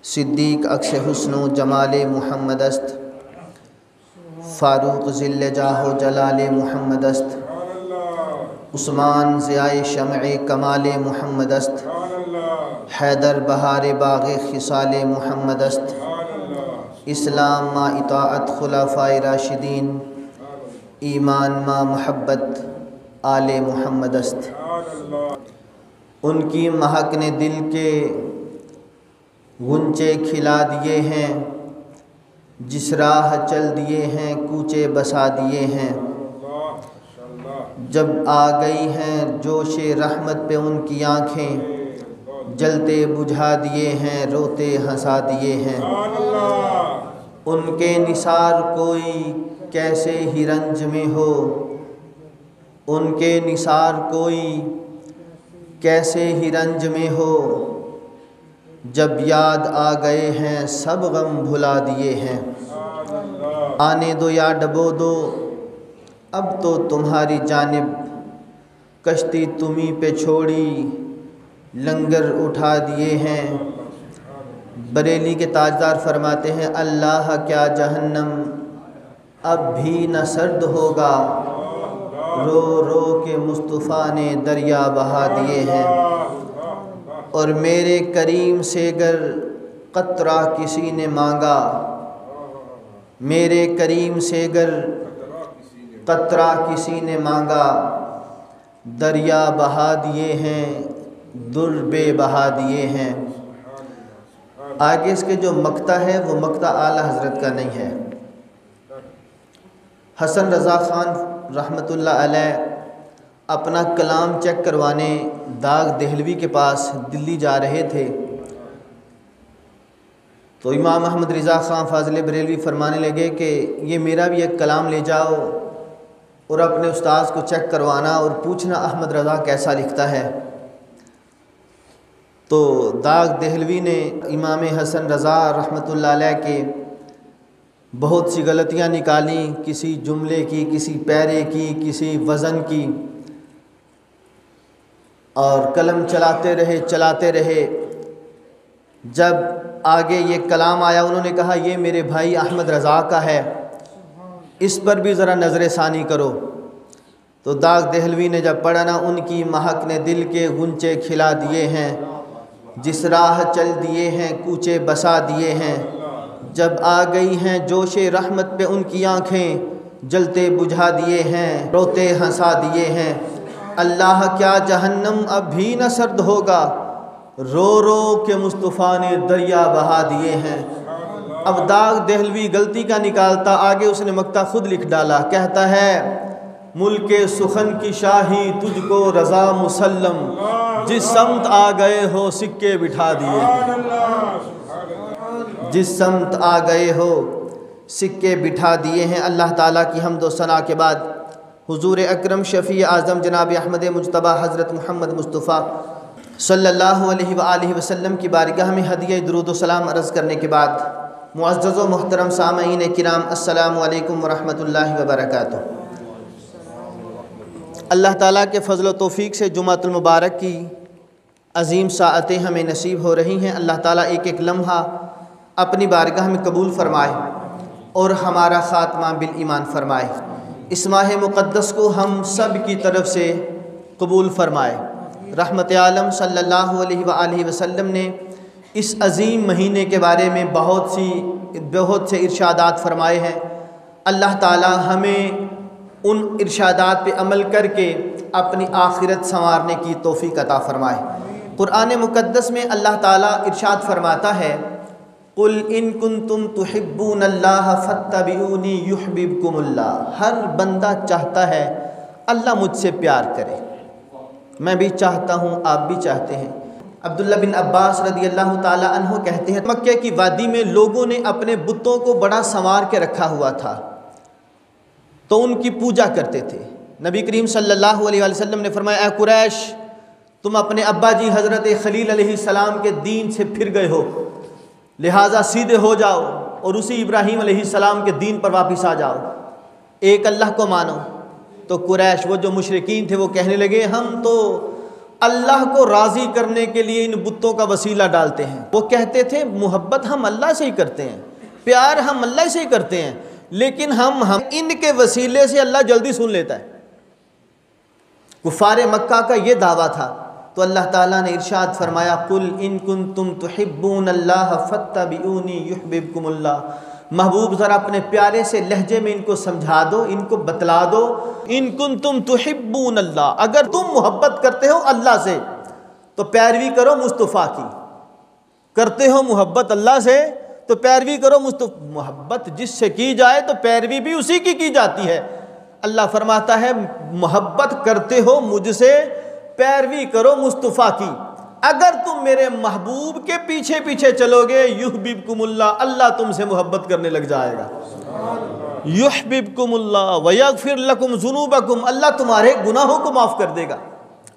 صدیق عکس حسن و جمال محمد است، فاروق ذل جاہ و جلال محمد است، عثمان ضیاء شمع کمال محمد است، حیدر بہار باغ خصال محمد است، اسلام ما اطاعت خلفائے راشدین، ایمان ما محبت آل محمد است۔ ان کی مہک نے دل کے غنچے کھلا دیے ہیں، جس راہ چل دیے ہیں کوچے بسا دیے ہیں، جب آ گئی ہیں جوش رحمت پہ ان کی آنکھیں، جلتے بجھا دیے ہیں روتے ہنسا دیے ہیں۔ ان کے نثار کوئی کیسے ہی رنج میں ہو، ان کے نثار کوئی کیسے ہی رنج میں ہو، جب یاد آ گئے ہیں سب غم بھلا دیے ہیں۔ آنے دو یا ڈبو دو اب تو تمہاری جانب، کشتی تمہیں پہ چھوڑی لنگر اٹھا دیے ہیں۔ بریلی کے تاجدار فرماتے ہیں اللہ کیا جہنم اب بھی نہ سرد ہوگا، رو رو کے مصطفیٰ نے دریا بہا دیے ہیں۔ اور میرے کریم سے گر قطرہ کسی نے مانگا، میرے کریم سے گر قطرہ کسی نے مانگا، دریا بہا دیے ہیں در بے بہا دیے ہیں۔ آگے اس کے جو مقطع ہے وہ مقطع اعلیٰ حضرت کا نہیں ہے۔ حسن رضا خان رحمۃ اللہ علیہ اپنا کلام چیک کروانے داغ دہلوی کے پاس دلی جا رہے تھے، تو امام احمد رضا خان فاضل بریلوی فرمانے لگے کہ یہ میرا بھی ایک کلام لے جاؤ اور اپنے استاذ کو چیک کروانا اور پوچھنا احمد رضا کیسا لکھتا ہے۔ تو داغ دہلوی نے امام حسن رضا رحمۃ اللہ علیہ کے بہت سی غلطیاں نکالیں، کسی جملے کی، کسی پیرے کی، کسی وزن کی، اور قلم چلاتے رہے۔ جب آگے یہ کلام آیا انہوں نے کہا یہ میرے بھائی احمد رضا کا ہے، اس پر بھی ذرا نظر ثانی کرو۔ تو داغ دہلوی نے جب پڑھا نا، ان کی مہک نے دل کے غنچے کھلا دیے ہیں، جس راہ چل دیے ہیں کوچے بسا دیے ہیں، جب آ گئی ہیں جوش رحمت پہ ان کی آنکھیں، جلتے بجھا دیے ہیں روتے ہنسا دیے ہیں۔ اللہ کیا جہنم اب بھی نہ سرد ہوگا، رو رو کے مصطفیٰ نے دریا بہا دیے ہیں۔ اب داغ دہلوی غلطی کا نکالتا، آگے اس نے مقطع خود لکھ ڈالا، کہتا ہے ملک سخن کی شاہی تجھ کو رضا مسلم، جس سمت آ گئے ہو سکے بٹھا دیے ہیں، جس سمت آ گئے ہو سکے بٹھا دیے ہیں۔ اللہ تعالیٰ کی حمد و ثنا کے بعد حضور اکرم شفیع اعظم جناب احمد مجتبیٰ حضرت محمد مصطفیٰ صلی اللہ علیہ وآلہ وسلم کی بارگاہ میں ہدیہ درود و سلام عرض کرنے کے بعد، معزز و محترم سامعین کرام السلام علیکم ورحمۃ اللہ وبرکاتہ۔ اللہ تعالیٰ کے فضل و توفیق سے جمعۃ المبارک کی عظیم ساعتیں ہمیں نصیب ہو رہی ہیں۔ اللہ تعالیٰ ایک ایک لمحہ اپنی بارگاہ میں قبول فرمائے اور ہمارا خاتمہ بالایمان فرمائے۔ اس ماہ مقدس کو ہم سب کی طرف سے قبول فرمائے۔ رحمت عالم صلی اللہ علیہ وآلہ وسلم نے اس عظیم مہینے کے بارے میں بہت سے ارشادات فرمائے ہیں۔ اللہ تعالی ہمیں ان ارشادات پہ عمل کر کے اپنی آخرت سنوارنے کی توفیق عطا فرمائے۔ قرآن مقدس میں اللہ تعالیٰ ارشاد فرماتا ہے قُلْ إِن كُنتُمْ تُحِبُّونَ اللَّهَ فَاتَّبِعُونِي يُحْبِبْكُمُ اللَّهُ۔ ہر بندہ چاہتا ہے اللہ مجھ سے پیار کرے، میں بھی چاہتا ہوں، آپ بھی چاہتے ہیں۔ عبداللہ بن عباس رضی اللہ تعالی عنہ کہتے ہیں مکہ کی وادی میں لوگوں نے اپنے بتوں کو بڑا سنوار کے رکھا ہوا تھا، تو ان کی پوجا کرتے تھے۔ نبی کریم صلی اللہ علیہ وسلم نے فرمایا اے قریش، تم اپنے ابا جی حضرت خلیل علیہ السلام کے دین سے پھر گئے ہو، لہٰذا سیدھے ہو جاؤ اور اسی ابراہیم علیہ السلام کے دین پر واپس آ جاؤ، ایک اللہ کو مانو۔ تو قریش وہ جو مشرکین تھے وہ کہنے لگے ہم تو اللہ کو راضی کرنے کے لیے ان بتوں کا وسیلہ ڈالتے ہیں۔ وہ کہتے تھے محبت ہم اللہ سے ہی کرتے ہیں، پیار ہم اللہ سے ہی کرتے ہیں، لیکن ہم ان کے وسیلے سے اللہ جلدی سن لیتا ہے۔ کفار مکہ کا یہ دعویٰ تھا، تو اللہ تعالیٰ نے ارشاد فرمایا قُلْ إِن كُنتُمْ تُحِبُّونَ اللَّهَ فَاتَّبِعُونِي يُحْبِبْكُمُ اللَّهُ۔ محبوب ذرا اپنے پیارے سے لہجے میں ان کو سمجھا دو، ان کو بتلا دو، ان کنتم تحبون اللہ، اگر تم محبت کرتے ہو اللہ سے تو پیروی کرو مصطفیٰ کی، کرتے ہو محبت اللہ سے تو پیروی کرو مصطفیٰ۔ محبت جس سے کی جائے تو پیروی بھی اسی کی جاتی ہے۔ اللہ فرماتا ہے محبت کرتے ہو مجھ سے، پیروی کرو مصطفیٰ کی۔ اگر تم میرے محبوب کے پیچھے پیچھے چلو گے یحببکم اللہ، اللہ تم سے محبت کرنے لگ جائے گا۔ یحببکم اللہ ویغفر لکم ذنوبکم، اللہ تمہارے گناہوں کو معاف کر دے گا،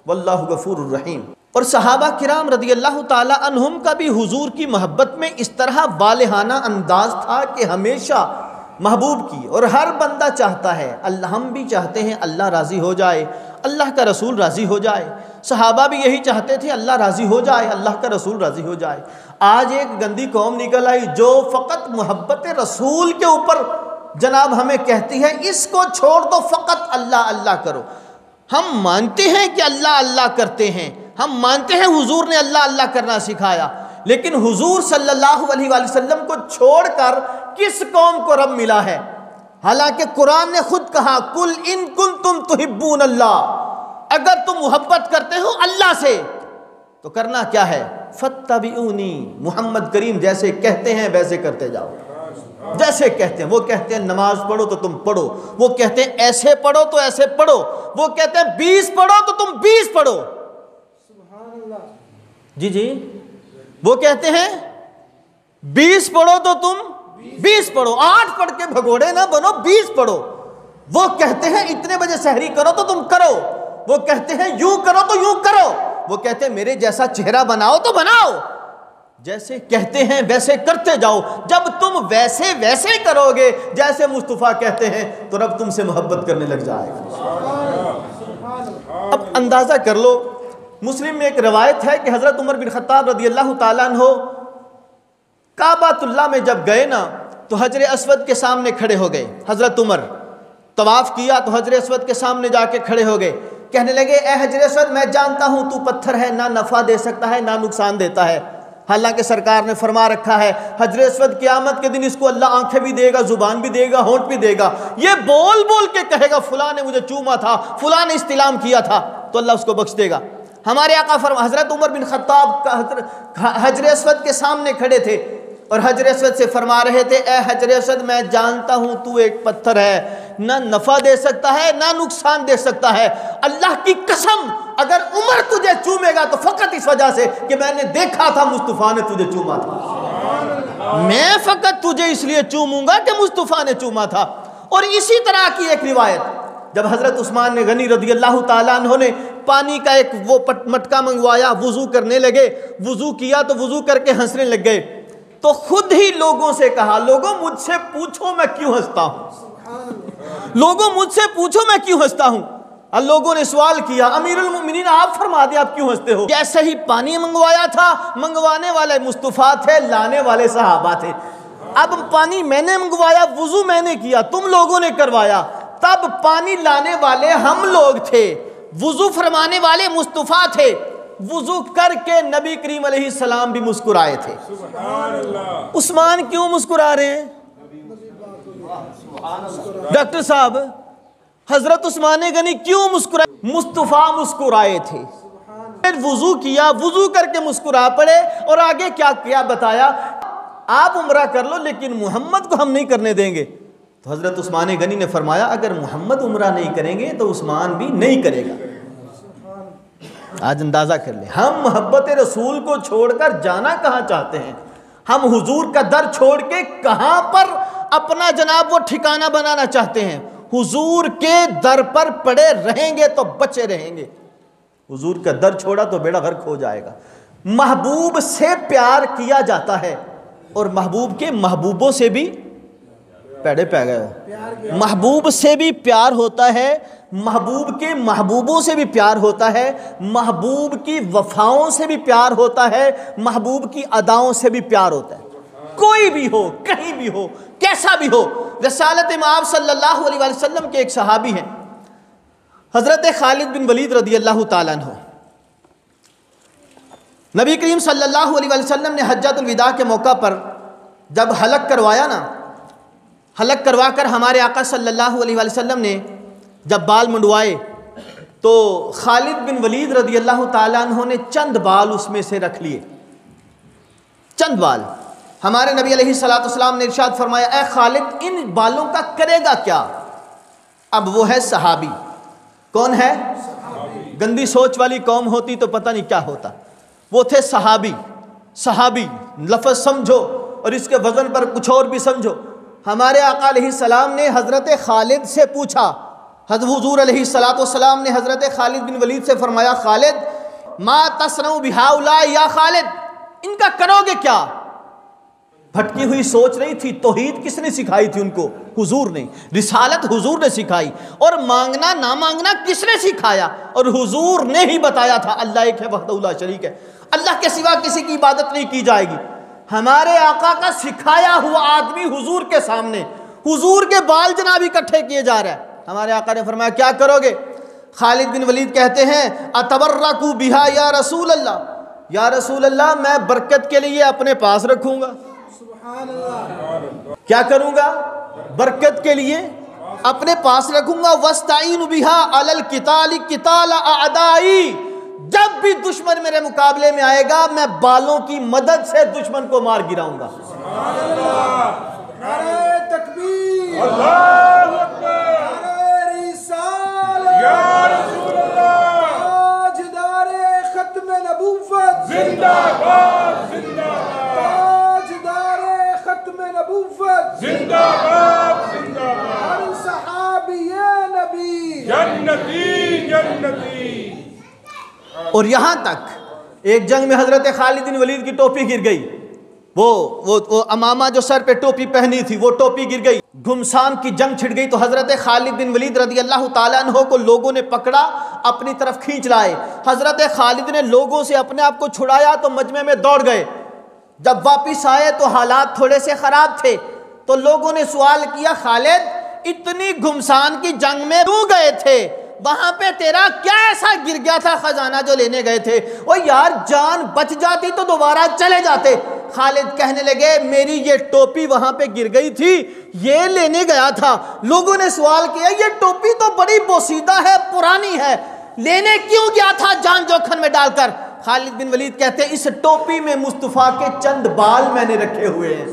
واللہ غفور الرحیم۔ اور صحابہ کرام رضی اللہ تعالی عنہم کا بھی حضور کی محبت میں اس طرح والہانہ انداز تھا کہ ہمیشہ محبوب کی، اور ہر بندہ چاہتا ہے، ہم بھی چاہتے ہیں اللہ راضی ہو جائے، اللہ کا رسول راضی ہو جائے۔ صحابہ بھی یہی چاہتے تھے اللہ راضی ہو جائے، اللہ کا رسول راضی ہو جائے۔ آج ایک گندی قوم نکل آئی جو فقط محبت رسول کے اوپر جناب ہمیں کہتی ہے اس کو چھوڑ دو، فقط اللہ اللہ کرو۔ ہم مانتے ہیں کہ اللہ اللہ کرتے ہیں، ہم مانتے ہیں حضور نے اللہ اللہ کرنا سکھایا، لیکن حضور صلی اللہ علیہ وآلہ وسلم کو چھوڑ کر کس قوم کو رب ملا ہے؟ حالانکہ قرآن نے خود کہا قُلْ إِن كُنتُمْ تُحِبُّونَ اللَّهَ، اگر تم محبت کرتے ہو اللہ سے تو کرنا کیا ہے؟ فَاتَّبِعُونِي، محمد کریم جیسے کہتے ہیں ویسے کرتے جاؤ، جیسے کہتے ہیں۔ وہ کہتے ہیں نماز پڑھو تو تم پڑھو، وہ کہتے ہیں ایسے پڑھو تو ایسے پڑھو، وہ کہتے ہیں 20 پڑھو تو تم 20 پڑھو۔ جی وہ کہتے ہیں 20 پڑھو تو تم 20 پڑھو، 8 پڑھ کے بھگوڑے نہ بنو، 20 پڑھو۔ وہ کہتے ہیں اتنے بجے سحری کرو تو تم کرو، وہ کہتے ہیں یوں کرو تو یوں کرو، وہ کہتے ہیں میرے جیسا چہرہ بناؤ تو بناؤ، جیسے کہتے ہیں ویسے کرتے جاؤ۔ جب تم ویسے ویسے کرو گے جیسے مصطفیٰ کہتے ہیں تو رب تم سے محبت کرنے لگ جائے گا۔ اب اندازہ کر لو، مسلم میں ایک روایت ہے کہ حضرت عمر بن خطاب رضی اللہ تعالیٰ عنہ کعبۃ اللہ میں جب گئے نا تو حجر اسود کے سامنے کھڑے ہو گئے۔ حضرت عمر طواف کیا تو حجر اسود کے سامنے جا کے کھڑے ہو گئے، کہنے لگے اے حجر اسود میں جانتا ہوں تو پتھر ہے، نہ نفع دے سکتا ہے نہ نقصان دیتا ہے، حالانکہ سرکار نے فرما رکھا ہے حجر اسود قیامت کے دن اس کو اللہ آنکھیں بھی دے گا، زبان بھی دے گا، ہونٹ بھی دے گا، یہ بول بول کے کہے گا فلاں نے مجھے چوما تھا، فلاں نے استلام کیا تھا، تو اللہ اس کو بخش دے گا۔ ہمارے آقا حضرت عمر بن خطاب حجر اسود کے سامنے کھڑے تھے اور حجر اسود سے فرما رہے تھے اے حجر اسود میں جانتا ہوں تو ایک پتھر ہے، نہ نفع دے سکتا ہے نہ نقصان دے سکتا ہے، اللہ کی قسم اگر عمر تجھے چومے گا تو فقط اس وجہ سے کہ میں نے دیکھا تھا مصطفیٰ نے تجھے چوما تھا، میں فقط تجھے اس لیے چوموں گا کہ مصطفیٰ نے چوما تھا۔ اور اسی طرح کی ایک روایت جب حضرت عثمان نے غنی رضی اللہ تعالیٰ عنہ نے پانی کا ایک وہ مٹکا منگوایا، وضو کرنے لگے، وضو کیا تو وضو کر کے ہنسنے لگ گئے، تو خود ہی لوگوں سے کہا لوگوں مجھ سے پوچھو میں کیوں ہنستا ہوں، لوگوں مجھ سے پوچھو میں کیوں ہنستا ہوں۔ اور لوگوں نے سوال کیا امیر المؤمنین آپ فرما دیں آپ کیوں ہنستے ہو؟ جیسے ہی پانی منگوایا تھا، منگوانے والے مصطفیٰ تھے، لانے والے صحابہ تھے۔ اب پانی میں نے منگوایا، وضو میں نے کیا، تم لوگوں نے کروایا، تب پانی لانے والے ہم لوگ تھے، وضو فرمانے والے مصطفیٰ تھے، وضو کر کے نبی کریم علیہ السلام بھی مسکرائے تھے۔ عثمان کیوں مسکرا رہے ہیں؟ ڈاکٹر صاحب حضرت عثمان غنی کیوں مسکرائے؟ مصطفیٰ مسکرائے تھے، وضو کیا، وضو کر کے مسکرا پڑے، اور آگے کیا بتایا آپ عمرہ کر لو لیکن محمد کو ہم نہیں کرنے دیں گے۔ تو حضرت عثمان غنی نے فرمایا اگر محمد عمرہ نہیں کریں گے تو عثمان بھی نہیں کرے گا۔ آج اندازہ کر لیں ہم محبت رسول کو چھوڑ کر جانا کہاں چاہتے ہیں، ہم حضور کا در چھوڑ کے کہاں پر اپنا جناب وہ ٹھکانہ بنانا چاہتے ہیں۔ حضور کے در پر پڑے رہیں گے تو بچے رہیں گے، حضور کا در چھوڑا تو بیڑا غرق ہو جائے گا۔ محبوب سے پیار کیا جاتا ہے اور محبوب کے محبوبوں سے بھی پیڑے پہ گئے. محبوب سے بھی پیار ہوتا ہے, محبوب کے محبوبوں سے بھی پیار ہوتا ہے, محبوب کی وفاؤں سے بھی پیار ہوتا ہے, محبوب کی اداؤں سے بھی پیار ہوتا ہے. کوئی بھی ہو, کہیں بھی ہو, کیسا بھی ہو. رسالت مآب صلی اللہ علیہ وسلم کے ایک صحابی ہیں حضرت خالد بن ولید رضی اللہ تعالیٰ عنہ. نبی کریم صلی اللہ علیہ وسلم نے حجۃ الوداع کے موقع پر جب حلق کروایا نا, حلق کروا کر ہمارے آقا صلی اللہ علیہ وسلم نے جب بال منڈوائے تو خالد بن ولید رضی اللہ تعالیٰ عنہ نے چند بال اس میں سے رکھ لیے, چند بال. ہمارے نبی علیہ السلام نے ارشاد فرمایا, اے خالد ان بالوں کا کرے گا کیا؟ اب وہ ہے صحابی. کون ہے؟ گندی سوچ والی قوم ہوتی تو پتہ نہیں کیا ہوتا. وہ تھے صحابی. صحابی لفظ سمجھو اور اس کے وزن پر کچھ اور بھی سمجھو. ہمارے آقا علیہ السلام نے حضرت خالد سے پوچھا, حضور علیہ السلام نے حضرت خالد بن ولید سے فرمایا, خالد ما تصنع بہؤلاء یا خالد, ان کا کرو گے کیا؟ بھٹکی ہوئی سوچ نہیں تھی. توحید کس نے سکھائی تھی ان کو؟ حضور نے. رسالت حضور نے سکھائی. اور مانگنا نہ مانگنا کس نے سکھایا؟ اور حضور نے ہی بتایا تھا, اللہ ایک ہے وحدہ لا شریک ہے, اللہ کے سوا کسی کی عبادت نہیں کی جائے گی. ہمارے آقا کا سکھایا ہوا آدمی حضور کے سامنے, حضور کے بال جناب اکٹھے کیے جا رہا ہے. ہمارے آقا نے فرمایا کیا کرو گے؟ خالد بن ولید کہتے ہیں, اتبرکو بہا یا رسول اللہ, یا رسول اللہ میں برکت کے لیے اپنے پاس رکھوں گا. کیا کروں گا؟ برکت کے لیے اپنے پاس رکھوں گا. وَاسْتَعِينُ بِهَا عَلَى الْقِتَالِ قِتَالَ أَعْدَائِي, جب بھی دشمن میرے مقابلے میں آئے گا میں بالوں کی مدد سے دشمن کو مار گراؤں گا. سبحان اللہ, نعرہ تکبیر, اللہ اکبر, نعرہ رسالت یا رسول اللہ, تاجدار ختم نبوت زندہ باد, زندہ باد, تاجدار ختم نبوت زندہ باد, زندہ باد, ہر صحابی نبی جنتی جنتی. اور یہاں تک ایک جنگ میں حضرت خالد بن ولید کی ٹوپی گر گئی. وہ امامہ جو سر پہ ٹوپی پہنی تھی وہ ٹوپی گر گئی. گھمسان کی جنگ چھڑ گئی تو حضرت خالد بن ولید رضی اللہ تعالیٰ عنہ کو لوگوں نے پکڑا, اپنی طرف کھینچ لائے. حضرت خالد نے لوگوں سے اپنے آپ کو چھڑایا تو مجمع میں دوڑ گئے. جب واپس آئے تو حالات تھوڑے سے خراب تھے. تو لوگوں نے سوال کیا, خالد اتنی گھمسان کی جنگ میں کیوں گئے تھے؟ وہاں پہ تیرا کیا ایسا گر گیا تھا خزانہ جو لینے گئے تھے؟ او یار جان بچ جاتی تو دوبارہ چلے جاتے. خالد کہنے لگے میری یہ ٹوپی وہاں پہ گر گئی تھی, یہ لینے گیا تھا. لوگوں نے سوال کیا یہ ٹوپی تو بڑی بوسیدہ ہے, پرانی ہے, لینے کیوں گیا تھا جان جوکھن میں ڈال کر؟ خالد بن ولید کہتے ہیں اس ٹوپی میں مصطفیٰ کے چند بال میں نے رکھے ہوئے ہیں.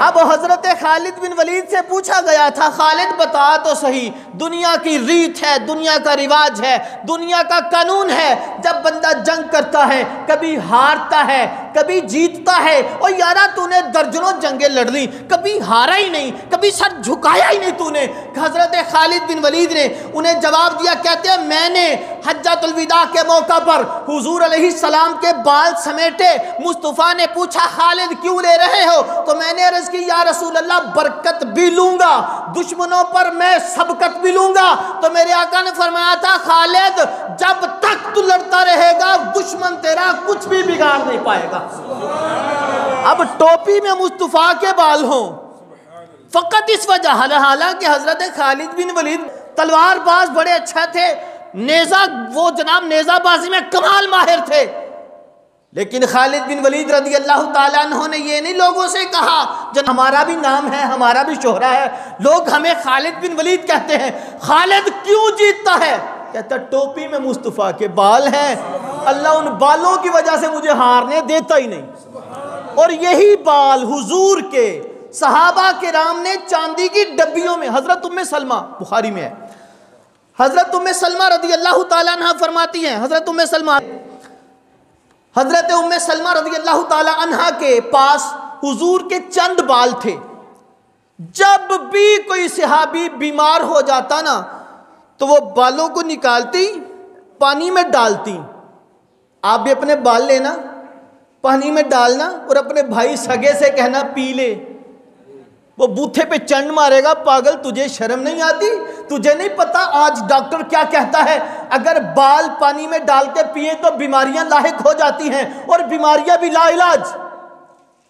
اب حضرت خالد بن ولید سے پوچھا گیا تھا, خالد بتا تو صحیح, دنیا کی ریت ہے, دنیا کا رواج ہے, دنیا کا قانون ہے, جب بندہ جنگ کرتا ہے کبھی ہارتا ہے کبھی جیتتا ہے. اور یارا تو نے درجنوں جنگیں لڑ لی, کبھی ہارا ہی نہیں, کبھی سر جھکایا ہی نہیں تو نے. حضرت خالد بن ولید نے انہیں جواب دیا, کہتے ہیں میں نے حجۃ الوداع کے موقع پر حضور علیہ السلام کے بال سمیٹے. مصطفیٰ نے پوچھا خالد کیوں لے رہے ہو؟ تو میں نے عرض کی یا رسول اللہ برکت بھی لوں گا, دشمنوں پر میں سبقت بھی لوں گا. تو میرے آقا نے فرمایا تھا خالد جب تک تو لڑتا رہے گا دشمن تیرا کچھ بھی بگاڑ نہیں پائے گا. اب ٹوپی میں مصطفیٰ کے بال ہوں فقط اس وجہ, حالانکہ حضرت خالد بن ولید تلوار باز بڑے اچھا تھے, نیزہ وہ جناب نیزہ بازی میں کمال ماہر تھے, لیکن خالد بن ولید رضی اللہ تعالیٰ عنہ نے یہ نہیں لوگوں سے کہا جن ہمارا بھی نام ہے ہمارا بھی شہرہ ہے, لوگ ہمیں خالد بن ولید کہتے ہیں, خالد کیوں جیتتا ہے؟ کہتا ٹوپی میں مصطفیٰ کے بال ہیں, اللہ ان بالوں کی وجہ سے مجھے ہارنے دیتا ہی نہیں. اور یہی بال حضور کے صحابہ کرام نے چاندی کی ڈبیوں میں, حضرت ام سلمہ بخاری میں ہے, حضرت ام سلمہ رضی اللہ تعالیٰ عنہ فرماتی ہیں, حضرت ام سلمہ رضی اللہ تعالیٰ عنہ کے پاس حضور کے چند بال تھے. جب بھی کوئی صحابی بیمار ہو جاتا نا تو وہ بالوں کو نکالتی پانی میں ڈالتی. آپ بھی اپنے بال لینا پانی میں ڈالنا اور اپنے بھائی سگے سے کہنا پی لے, وہ بوتھے پہ چنڈ مارے گا، پاگل تجھے شرم نہیں آتی؟ تجھے نہیں پتا آج ڈاکٹر کیا کہتا ہے؟ اگر بال پانی میں ڈال کے پیئیں تو بیماریاں لاحق ہو جاتی ہیں، اور بیماریاں بھی لا علاج۔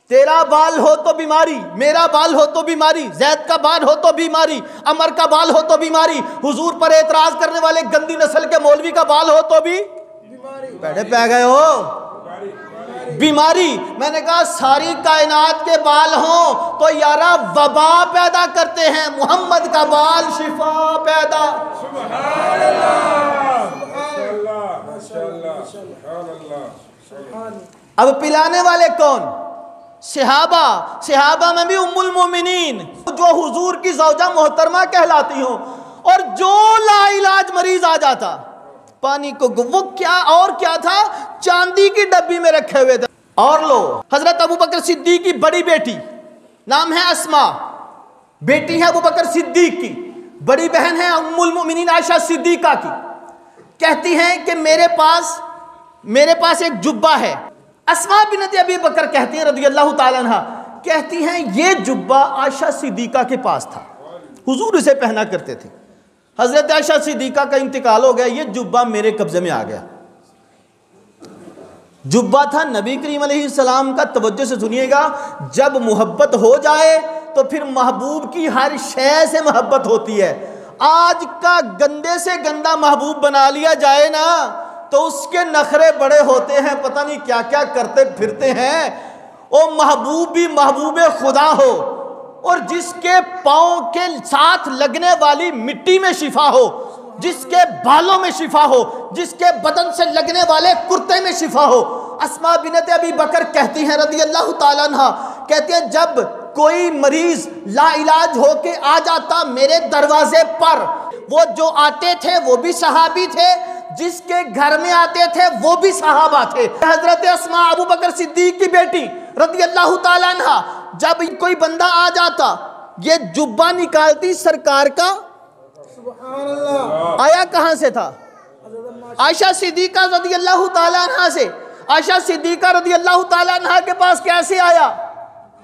تیرا بال ہو تو بیماری، میرا بال ہو تو بیماری، زید کا بال ہو تو بیماری، عمر کا بال ہو تو بیماری، حضور پر اعتراض کرنے والے گندی نسل کے مولوی کا بال ہو تو بھی پیڑے پہ گئے ہو بیماری۔ میں نے کہا ساری کائنات کے بال ہوں تو یارا وبا پیدا کرتے ہیں، محمد کا بال شفا پیدا۔ سبحان اللہ، سبحان اللہ۔ اب پلانے والے کون؟ صحابہ میں بھی ام المومنین جو حضور کی زوجہ محترمہ کہلاتی ہوں، اور جو لا علاج مریض آ جاتا پانی کو، وہ کیا اور کیا تھا، چاندی کی ڈبی میں رکھے ہوئے تھے۔ اور لو، حضرت ابوبکر صدیق کی بڑی بیٹی نام ہے اسما، بیٹی ہے ابوبکر صدیق کی، بڑی بہن ہے ام المومنین عائشہ صدیقہ کی، کہتی ہیں کہ میرے پاس ایک جبہ ہے۔ اسما بنت ابی بکر کہتی ہیں رضی اللہ تعالیٰ عنہ، کہتی ہیں یہ جبہ عائشہ صدیقہ کے پاس تھا، حضور اسے پہنا کرتے تھے۔ حضرت عائشہ صدیقہ کا انتقال ہو گیا، یہ جبہ میرے قبضے میں آ گیا۔ جبہ تھا نبی کریم علیہ السلام کا، توجہ سے سنیے گا، جب محبت ہو جائے تو پھر محبوب کی ہر شے سے محبت ہوتی ہے۔ آج کا گندے سے گندا محبوب بنا لیا جائے نا تو اس کے نخرے بڑے ہوتے ہیں، پتہ نہیں کیا کیا کرتے پھرتے ہیں۔ او محبوب بھی محبوب خدا ہو، اور جس کے پاؤں کے ساتھ لگنے والی مٹی میں شفا ہو، جس کے بالوں میں شفا ہو، جس کے بدن سے لگنے والے کرتے میں شفا ہو۔ اسما بنت ابی بکر کہتی ہیں رضی اللہ تعالیٰ عنہ، کہتی ہیں جب کوئی مریض لا علاج ہو کے آ جاتا میرے دروازے پر، وہ جو آتے تھے وہ بھی صحابی تھے، جس کے گھر میں آتے تھے وہ بھی صحابہ تھے۔ حضرت اسما ابوبکر صدیق کی بیٹی رضی اللہ تعالیٰ عنہ، جب کوئی بندہ آ جاتا یہ جبہ نکالتی سرکار کا، سبحان اللہ، آیا کہاں سے تھا؟ عائشہ صدیقہ رضی اللہ تعالیٰ عنہ سے۔ عائشہ صدیقہ رضی اللہ تعالیٰ عنہ کے پاس کیسے آیا؟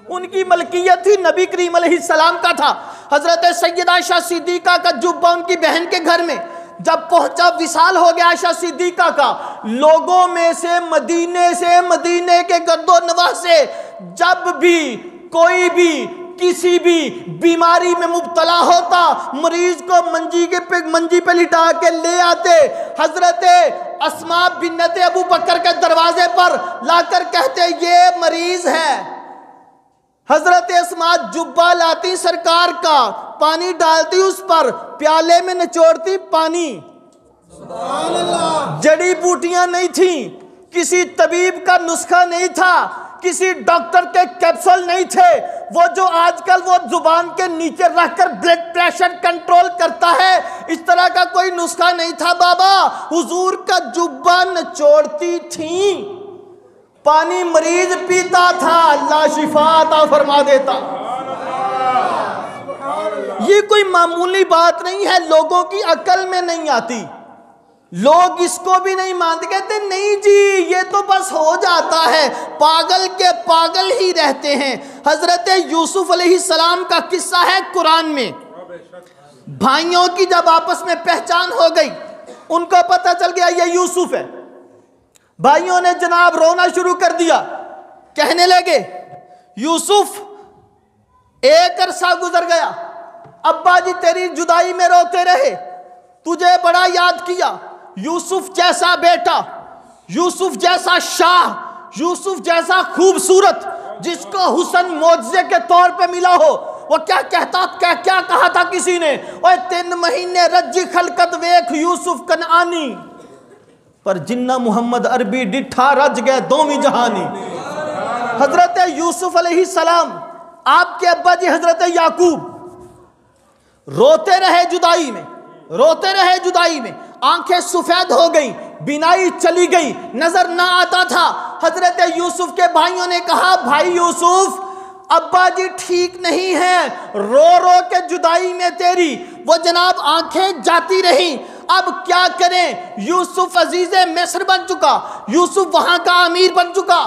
ان کی ملکیت تھی، نبی کریم علیہ السلام کا تھا۔ حضرت سیدہ عائشہ صدیقہ کا جبہ ان کی بہن کے گھر میں جب پہنچا، وصال ہو گیا عائشہ صدیقہ کا، لوگوں میں سے مدینے کے گرد و نواح سے جب بھی کوئی بھی کسی بھی بیماری میں مبتلا ہوتا، مریض کو منجی پہ لٹا کے لے آتے، حضرت اسما بنت ابو بکر کے دروازے پر لا کر کہتے یہ مریض ہے۔ حضرت اسما جبہ لاتی سرکار کا، پانی ڈالتی اس پر، پیالے میں نچوڑتی پانی۔ سبحان اللہ، جڑی بوٹیاں نہیں تھیں، کسی طبیب کا نسخہ نہیں تھا، کسی ڈاکٹر کے کیپسول نہیں تھے، وہ جو آج کل وہ زبان کے نیچے رکھ کر بلڈ پریشر کنٹرول کرتا ہے، اس طرح کا کوئی نسخہ نہیں تھا بابا۔ حضور کا جبہ نچوڑتی تھیں، پانی مریض پیتا تھا، اللہ شفا عطا فرما دیتا۔ یہ کوئی معمولی بات نہیں ہے، لوگوں کی عقل میں نہیں آتی، لوگ اس کو بھی نہیں مانتے، کہتے نہیں جی یہ تو بس ہو جاتا ہے، پاگل کے پاگل ہی رہتے ہیں۔ حضرت یوسف علیہ السلام کا قصہ ہے قرآن میں، بھائیوں کی جب آپس میں پہچان ہو گئی، ان کو پتہ چل گیا یہ یوسف ہے، بھائیوں نے جناب رونا شروع کر دیا، کہنے لگے یوسف، ایک عرصہ گزر گیا، ابا جی تیری جدائی میں روتے رہے، تجھے بڑا یاد کیا، یوسف جیسا بیٹا، یوسف جیسا شاہ، یوسف جیسا خوبصورت، جس کو حسن معجزے کے طور پہ ملا ہو، وہ کیا کہا تھا کسی نے، اوہ 3 مہینے رجی خلقت ویکھ یوسف کنعانی، پر جنہ محمد عربی ڈٹھا رج گئے دومی جہانی۔ حضرت یوسف علیہ السلام، آپ کے ابا جی حضرت یعقوب روتے رہے جدائی میں، آنکھیں سفید ہو گئیں، بینائی چلی گئی، نظر نہ آتا تھا۔ حضرت یوسف کے بھائیوں نے کہا بھائی یوسف، ابا جی ٹھیک نہیں ہیں، رو رو کے جدائی میں تیری وہ جناب آنکھیں جاتی رہیں، اب کیا کریں؟ یوسف عزیز مصر بن چکا، یوسف وہاں کا امیر بن چکا،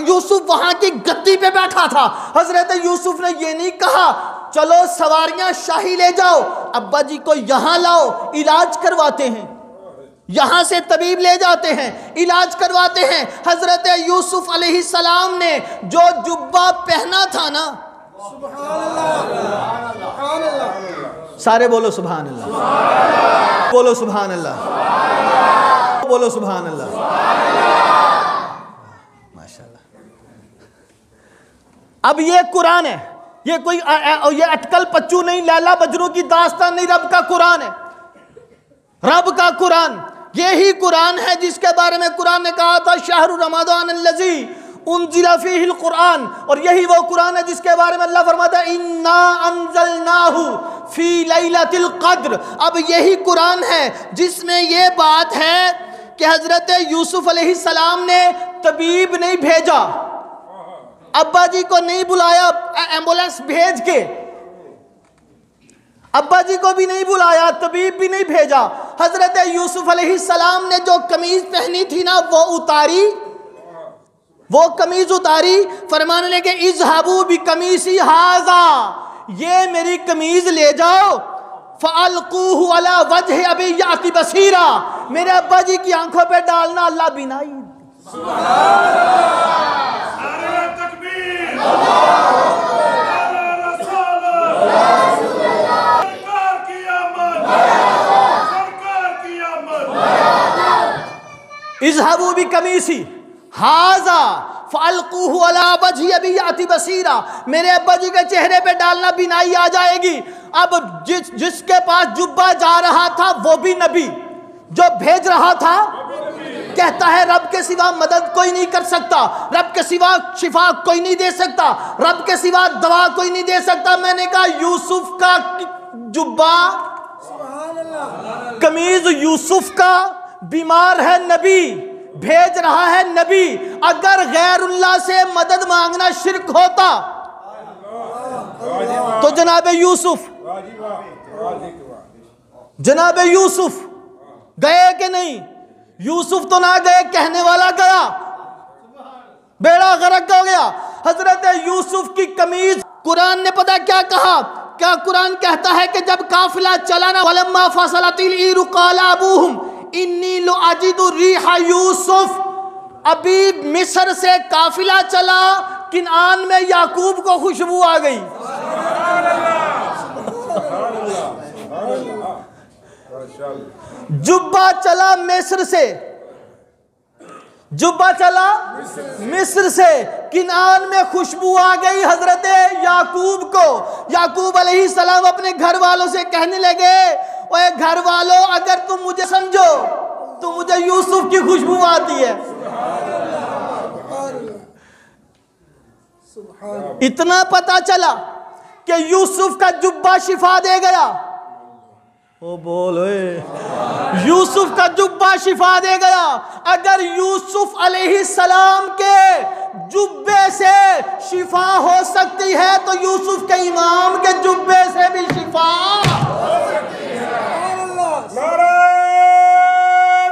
یوسف وہاں کی گدی پہ بیٹھا تھا۔ حضرت یوسف نے یہ نہیں کہا چلو سواریاں شاہی لے جاؤ، ابا جی کو یہاں لاؤ، علاج کرواتے ہیں، یہاں سے طبیب لے جاتے ہیں، علاج کرواتے ہیں۔ حضرت یوسف علیہ السلام نے جو جبہ پہنا تھا نا، سبحان اللہ، سبحان اللہ، سارے بولو سبحان اللہ، بولو سبحان اللہ، بولو سبحان اللہ، ماشاءاللہ۔ اب یہ قرآن ہے، یہ کوئی یہ اٹکل پچو نہیں، لیلا مجنوں کی داستان نہیں، رب کا قرآن ہے، رب کا قرآن۔ یہی قرآن ہے جس کے بارے میں قرآن نے کہا تھا شہر رمضان الذی انزل فیہ القرآن، اور یہی وہ قرآن ہے جس کے بارے میں اللہ فرماتا ہے انا انزلناہ فی لیلۃ القدر۔ اب یہی قرآن ہے جس میں یہ بات ہے کہ حضرت یوسف علیہ السلام نے طبیب نہیں بھیجا، ابا جی کو نہیں بلایا ایمبولینس بھیج کے، ابا جی کو بھی نہیں بلایا، طبیب بھی نہیں بھیجا۔ حضرت یوسف علیہ السلام نے جو قمیض پہنی تھی نا وہ اتاری، وہ قمیض اتاری، فرمانے لگے اذهبوا بقمیصی ھذا، یہ میری قمیض لے جاؤ، فَأَلْقُوهُ عَلَى وَجْهِ أَبِي يَأْتِ بَصِيرًا، میرے ابا جی کی آنکھوں پہ ڈالنا، اللہ بینائی۔ اذهبوا بقمیصی ھذا فَأَلْقُوهُ عَلَى وَجْهِ أَبِي يَأْتِ بَصِيرًا، میرے ابا جی کے چہرے پہ ڈالنا، بینائی آ جائے گی۔ اب جس کے پاس جبہ جا رہا تھا وہ بھی نبی، جو بھیج رہا تھا کہتا ہے رب کے سوا مدد کوئی نہیں کر سکتا، رب کے سوا شفا کوئی نہیں دے سکتا، رب کے سوا دوا کوئی نہیں دے سکتا۔ میں نے کہا یوسف کا جبہ، قمیض یوسف کا، بیمار ہے نبی، بھیج رہا ہے نبی، اگر غیر اللہ سے مدد مانگنا شرک ہوتا تو جناب یوسف گئے کہ نہیں؟ یوسف تو نہ گئے، کہنے والا گیا، بیڑا غرق ہو گیا۔ حضرت یوسف کی قمیض، قرآن نے پتہ کیا کہا؟ کیا قرآن کہتا ہے کہ جب قافلہ چلا نا وَلَمَّا فَصَلَتِ الْعِيرُ قَالَ أَبُوهُمْ إِنِّي لَأَجِدُ رِيحَ یوسف، ابھی مصر سے قافلہ چلا، کنعان میں یعقوب کو خوشبو آ گئی۔ جبہ چلا مصر سے، جبہ چلا مصر سے، کنعان میں خوشبو آ گئی حضرت یعقوب کو۔ یعقوب علیہ السلام اپنے گھر والوں سے کہنے لگے اے گھر والوں، اگر تم مجھے سمجھو تو مجھے یوسف کی خوشبو آتی ہے۔ اتنا پتا چلا کہ یوسف کا جبہ شفا دے گیا، او بولے یوسف کا جبہ شفا دے گیا۔ اگر یوسف علیہ السلام کے جبے سے شفا ہو سکتی ہے تو یوسف کے امام کے جبے سے بھی شفا۔ نعرہ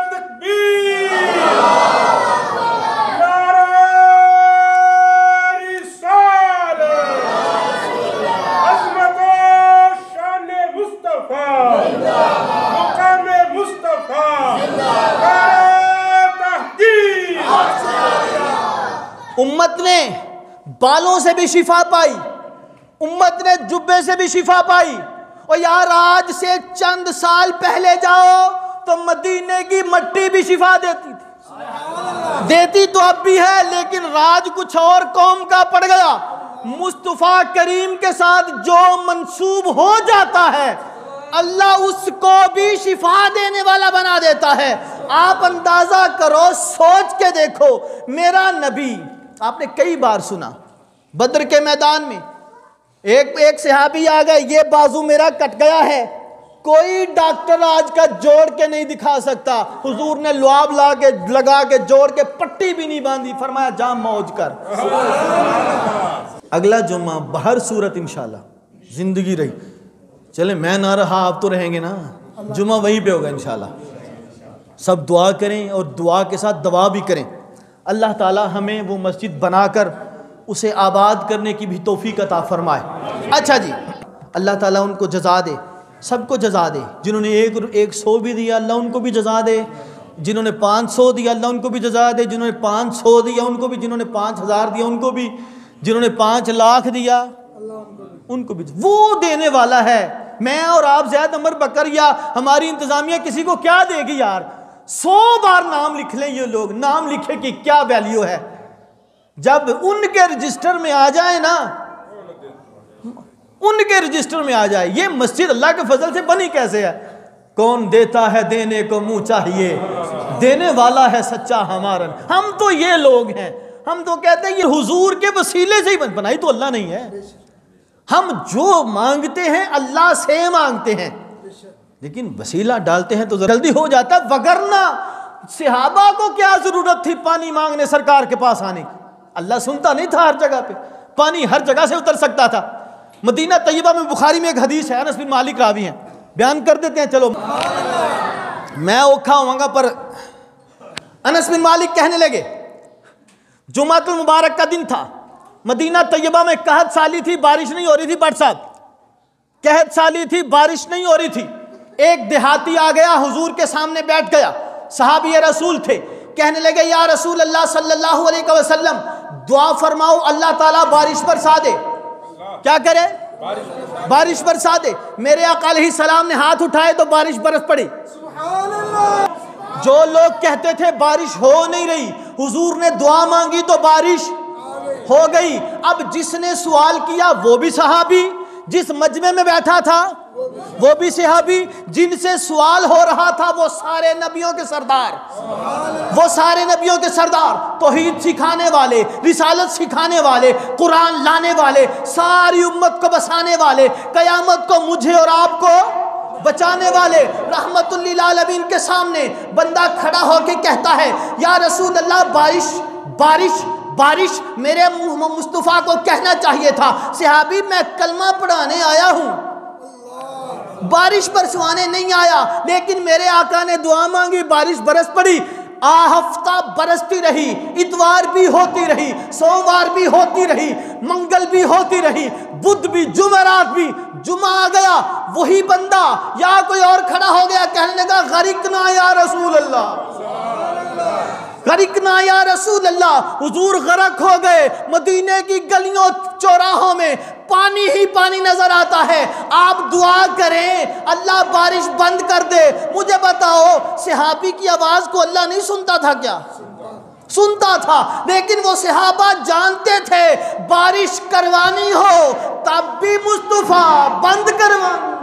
تکبیر، نعرہ رسالت، عظمت و شان مصطفیٰ، مقام مصطفیٰ، نعرہ تحقیق۔ امت نے بالوں سے بھی شفا پائی، امت نے جبے سے بھی شفا پائی۔ اور یار آج سے چند سال پہلے جاؤ تو مدینے کی مٹی بھی شفا دیتی تھی، دیتی تو اب بھی ہے، لیکن راج کچھ اور قوم کا پڑ گیا۔ مصطفیٰ کریم کے ساتھ جو منسوب ہو جاتا ہے اللہ اس کو بھی شفا دینے والا بنا دیتا ہے۔ آپ اندازہ کرو، سوچ کے دیکھو، میرا نبی، آپ نے کئی بار سنا بدر کے میدان میں ایک صحابی آ گئے، یہ بازو میرا کٹ گیا ہے، کوئی ڈاکٹر آج کا جوڑ کے نہیں دکھا سکتا، حضور نے لعاب لگا کے جوڑ کے پٹی بھی نہیں باندھی، فرمایا جا موج کر۔ اگلا جمعہ بہر صورت انشاءاللہ زندگی رہی، چلے میں نہ رہا آپ تو رہیں گے نا، جمعہ وہیں پہ ہوگا انشاءاللہ۔ سب دعا کریں اور دعا کے ساتھ دعا بھی کریں، اللہ تعالی ہمیں وہ مسجد بنا کر اسے آباد کرنے کی بھی توفیق عطا فرمائے۔ اچھا جی، اللہ تعالیٰ ان کو جزا دے، سب کو جزا دے۔ جنہوں نے 100 بھی دیا اللہ ان کو بھی جزا دے، جنہوں نے 500 دیا اللہ ان کو بھی جزا دے، جنہوں نے 500 دیا ان کو بھی، جنہوں نے 5000 دیا ان کو بھی، جنہوں نے 5 لاکھ دیا ان کو بھی۔ وہ دینے والا ہے، میں اور آپ زید عمر بکر یا ہماری انتظامیہ کسی کو کیا دے گی یار؟ 100 بار نام لکھ لیں یہ لوگ، نام لکھے کی کیا ویلیو ہے؟ جب ان کے رجسٹر میں آ جائے نا، ان کے رجسٹر میں آ جائے۔ یہ مسجد اللہ کے فضل سے بنی کیسے ہے؟ کون دیتا ہے دینے کو منہ چاہیے، دینے والا ہے سچا ہمارا۔ ہم تو یہ لوگ ہیں، ہم تو کہتے ہیں یہ حضور کے وسیلے سے ہی بنائی تو اللہ نہیں ہے۔ ہم جو مانگتے ہیں اللہ سے مانگتے ہیں، لیکن وسیلہ ڈالتے ہیں تو جلدی ہو جاتا ہے۔ وگرنہ صحابہ کو کیا ضرورت تھی پانی مانگنے سرکار کے پاس آنے کی؟ اللہ سنتا نہیں تھا ہر جگہ پہ، پانی ہر جگہ سے اتر سکتا تھا۔ مدینہ طیبہ میں بخاری میں ایک حدیث ہے، انس بن مالک راوی ہیں، بیان کر دیتے ہیں۔ چلو میں اوکھا ہوں گا، پر انس بن مالک کہنے لگے جمعۃ المبارک کا دن تھا، مدینہ طیبہ میں قحط سالی تھی، بارش نہیں ہو رہی تھی۔ بٹ صاحب قحط سالی تھی، بارش نہیں ہو رہی تھی۔ ایک دیہاتی آ گیا، حضور کے سامنے بیٹھ گیا، صحابی رسول تھے، کہنے لگے یا رسول اللہ صلی اللہ علیہ وسلم دعا فرماؤ اللہ تعالیٰ بارش برسا دے۔ کیا کرے؟ بارش برسا دے۔ میرے آقا علیہ السلام نے ہاتھ اٹھائے تو بارش برس پڑی۔ جو لوگ کہتے تھے بارش ہو نہیں رہی، حضور نے دعا مانگی تو بارش ہو گئی۔ اب جس نے سوال کیا وہ بھی صحابی، جس مجمع میں بیٹھا تھا وہ بھی صحابی، جن سے سوال ہو رہا تھا وہ سارے نبیوں کے سردار، وہ سارے نبیوں کے سردار، توحید سکھانے والے، رسالت سکھانے والے، قرآن لانے والے، ساری امت کو بسانے والے، قیامت کو مجھے اور آپ کو بچانے والے، رحمت للعالمین کے سامنے بندہ کھڑا ہو کے کہتا ہے یا رسول اللہ بارش بارش بارش میرے مصطفیٰ کو کہنا چاہیے تھا، صحابی میں کلمہ پڑھانے آیا ہوں، بارش برسوانے نہیں آیا، لیکن میرے آقا نے دعا مانگی بارش برس پڑی۔ ہفتہ برستی رہی، اتوار بھی ہوتی رہی، سوموار بھی ہوتی رہی، منگل بھی ہوتی رہی، بدھ بھی، جمعرات بھی، جمعہ آ گیا، وہی بندہ یا کوئی اور کھڑا ہو گیا، کہنے لگا غرقنا یا رسول اللہ، غرقنا یا رسول اللہ، حضور غرق ہو گئے۔ مدینے کی گلیوں چوراہوں میں پانی ہی پانی نظر آتا ہے، آپ دعا کریں اللہ بارش بند کر دے۔ مجھے بتاؤ صحابی کی آواز کو اللہ نہیں سنتا تھا کیا؟ سنتا تھا، لیکن وہ صحابہ جانتے تھے بارش کروانی ہو تب بھی مصطفیٰ بند کروانی۔